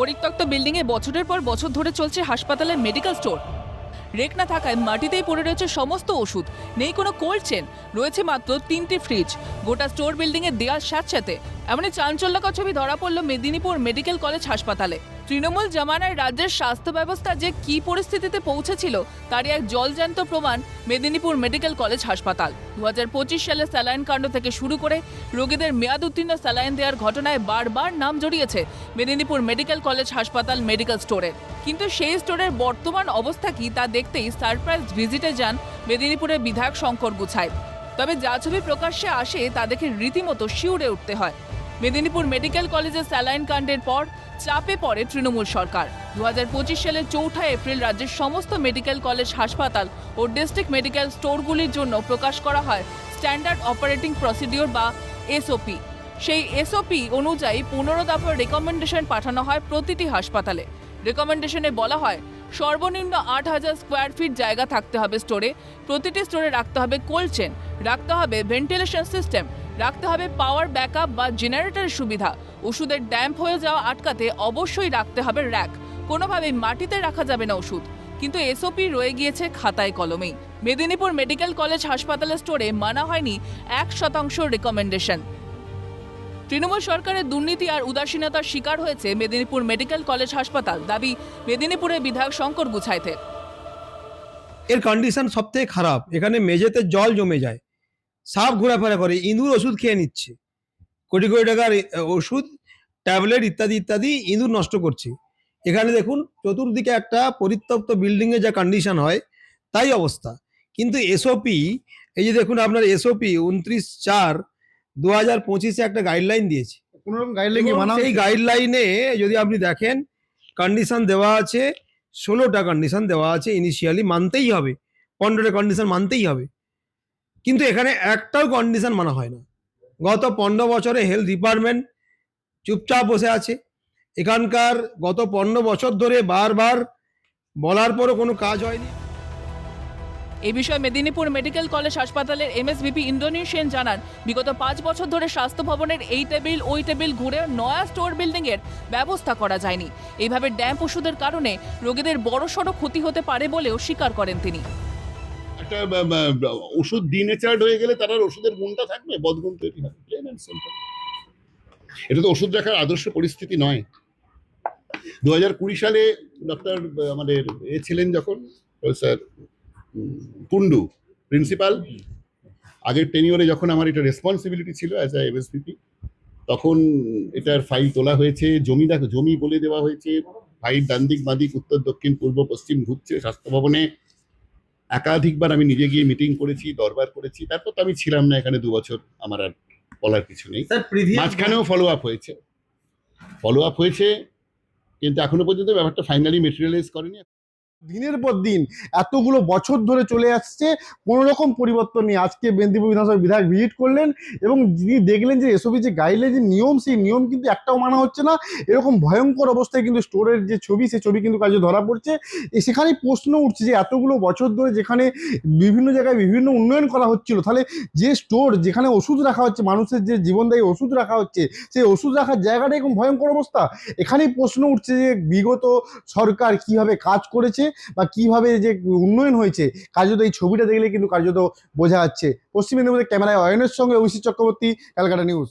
পরিত্যক্ত বিল্ডিংয়ে বছরের পর বছর ধরে চলছে হাসপাতালের মেডিকেল স্টোর। রেক না থাকায় মাটিতেই পড়ে রয়েছে সমস্ত ওষুধ, নেই কোনো কোল্ড চেন, রয়েছে মাত্র 3টি ফ্রিজ। গোটা স্টোর বিল্ডিংয়ের দেয়াল স্যাঁতস্যাঁতে। এমনই চাঞ্চল্যকর ছবি ধরা পড়ল মেদিনীপুর মেডিকেল কলেজ হাসপাতালে। তৃণমূল জামানায় রাজ্যের স্বাস্থ্য ব্যবস্থা যে কী পরিস্থিতিতে পৌঁছেছিল তারই এক জলজ্যান্ত প্রমাণ মেদিনীপুর মেডিকেল কলেজ হাসপাতাল। 2025 সালে স্যালাইন কাণ্ড থেকে শুরু করে রোগীদের মেয়াদ উত্তীর্ণ স্যালাইন দেওয়ার ঘটনায় বারবার নাম জড়িয়েছে মেদিনীপুর মেডিকেল কলেজ হাসপাতাল মেডিকেল স্টোরের। কিন্তু সেই স্টোরের বর্তমান অবস্থা কি তা দেখতেই সারপ্রাইজ ভিজিটে যান মেদিনীপুরের বিধায়ক শঙ্কর গুছাইত। তবে যা ছবি প্রকাশ্যে আসে তা দেখে রীতিমতো শিউরে উঠতে হয়। মেদিনীপুর মেডিকেল কলেজের স্যালাইন কাণ্ডের পর চাপে পড়ে তৃণমূল সরকার। 2025 সালের 4 এপ্রিল রাজ্যের সমস্ত মেডিকেল কলেজ হাসপাতাল ও ডিস্ট্রিক্ট মেডিকেল স্টোরগুলির জন্য প্রকাশ করা হয় স্ট্যান্ডার্ড অপারেটিং প্রসিডিওর বা এসওপি। সেই এসওপি অনুযায়ী 15 দফার রেকমেন্ডেশন পাঠানো হয় প্রতিটি হাসপাতালে। রেকমেন্ডেশনে বলা হয় সর্বনিম্ন 8000 স্কোয়ার ফিট জায়গা থাকতে হবে স্টোরে, প্রতিটি স্টোরে রাখতে হবে কোল্ড চেন, রাখতে হবে ভেন্টিলেশন সিস্টেম, রাখতে হবে পাওয়ার ব্যাকআপ বা জেনারেটরের সুবিধা, ওষুধের ড্যাম্প হয়ে যাওয়া আটকাতে অবশ্যই রাখতে হবে র্যাক, কোনোভাবেই মাটিতে রাখা যাবে না ওষুধ। কিন্তু এসওপি রয়ে গিয়েছে খাতায় কলমেই। মেদিনীপুর মেডিকেল কলেজ হাসপাতালের স্টোরে মানা হয়নি 1% রেকমেন্ডেশন। তৃণমূল সরকারের দুর্নীতি আর উদাসীনতার শিকার হয়েছে মেদিনীপুর মেডিকেল কলেজ হাসপাতাল, দাবি মেদিনীপুরের বিধায়ক শঙ্কর গুছাইতের। এর কন্ডিশন সব থেকে খারাপ। এখানে মেঝেতে জল জমে যায়, সাপ ঘোরাফেরা করে, ইঁদুর ওষুধ খেয়ে নিচ্ছে, কোটি কোটি টাকার ওষুধ, ট্যাবলেট ইত্যাদি ইত্যাদি ইঁদুর নষ্ট করছে। এখানে দেখুন চতুর্দিকে একটা পরিত্যক্ত বিল্ডিংয়ে যা কন্ডিশন হয় তাই অবস্থা। কিন্তু এসওপি, এই যে দেখুন আপনার এসওপি 29/4/2025 একটা গাইডলাইন দিয়েছে। কোনো রকম গাইডলাইন এই গাইডলাইনে যদি আপনি দেখেন কন্ডিশন দেওয়া আছে, 16টা কন্ডিশন দেওয়া আছে। ইনিশিয়ালি মানতেই হবে, 15টা কন্ডিশন মানতেই হবে, কিন্তু এখানে একটাও কন্ডিশন মানা হয় না। গত 15 বছরে হেলথ ডিপার্টমেন্ট চুপচাপ বসে আছে। এখানকার গত 15 বছর ধরে বারবার বলার পরও কোনো কাজ হয়নি। এই বিষয়ে মেদিনীপুর মেডিকেল কলেজ হাসপাতালের এমএসভিপি ইন্দ্রনীল জানান, বিগত 5 বছর ধরে স্বাস্থ্য ভবনের এই টেবিল ওই টেবিল ঘুরে নয়া স্টোর বিল্ডিং এর ব্যবস্থা করা যায়নি। এইভাবে ড্যাম্প ওষুধের কারণে রোগীদের বড়সড় ক্ষতি হতে পারে বলেও স্বীকার করেন তিনি। একটা ওষুধ ডিনেচার্ড হয়ে গেলে তার আর ওষুধের গুণটা থাকবে, বদগুণ তৈরি হবে। Plain and simple. এটা তো ওষুধ রাখার আদর্শ পরিস্থিতি নয়। 2020 সালে ডক্টর আমাদের ছিলেন যখন স্যার কুন্ডু প্রিন্সিপাল, আগের টেনিওরে যখন আমার এটা রেসপন্সিবিলিটি ছিল অ্যাজ আ এমএসভিপি, তখন এটার ফাইল তোলা হয়েছে, জমি বলে দেওয়া হয়েছে, ফাইল ডান দিক বাঁ দিক উত্তর দক্ষিণ পূর্ব পশ্চিম ঘুরছে স্বাস্থ্য ভবনে। একাধিকবার আমি নিজে গিয়ে মিটিং করেছি, দরবার করেছি। তারপর তো আমি ছিলাম না এখানে 2 বছর, আমার আর বলার কিছু নেই। মাঝখানেও ফলো আপ হয়েছে, কিন্তু এখনো পর্যন্ত ব্যাপারটা ফাইনালি মেটেরিয়ালাইজ করেনি। দিনের পর দিন এতগুলো বছর ধরে চলে আসছে, কোনো রকম পরিবর্তন নেই। আজকে মেদিনীপুর বিধানসভার বিধায়ক ভিজিট করলেন এবং যিনি দেখলেন যে এসবই যে গাইডলাইন যে নিয়ম, সেই নিয়ম কিন্তু একটাও মানা হচ্ছে না। এরকম ভয়ঙ্কর অবস্থায় কিন্তু স্টোরের যে ছবি, সেই ছবি কিন্তু কাজে ধরা পড়ছে। সেখানেই প্রশ্ন উঠছে যে এতগুলো বছর ধরে যেখানে বিভিন্ন জায়গায় বিভিন্ন উন্নয়ন করা হচ্ছিল, তাহলে যে স্টোর যেখানে ওষুধ রাখা হচ্ছে, মানুষের যে জীবনদায়ী ওষুধ রাখা হচ্ছে, সেই ওষুধ রাখার জায়গাটা এরকম ভয়ঙ্কর অবস্থা। এখানেই প্রশ্ন উঠছে যে বিগত সরকার কিভাবে কাজ করেছে বা কিভাবে যে উন্নয়ন হয়েছে, কার্যত এই ছবিটা দেখলে কিন্তু কার্যত বোঝা যাচ্ছে। পশ্চিম মেদিনীপুরের ক্যামেরায় অয়নের সঙ্গে অভিষেক চক্রবর্তী, ক্যালকাটা নিউজ।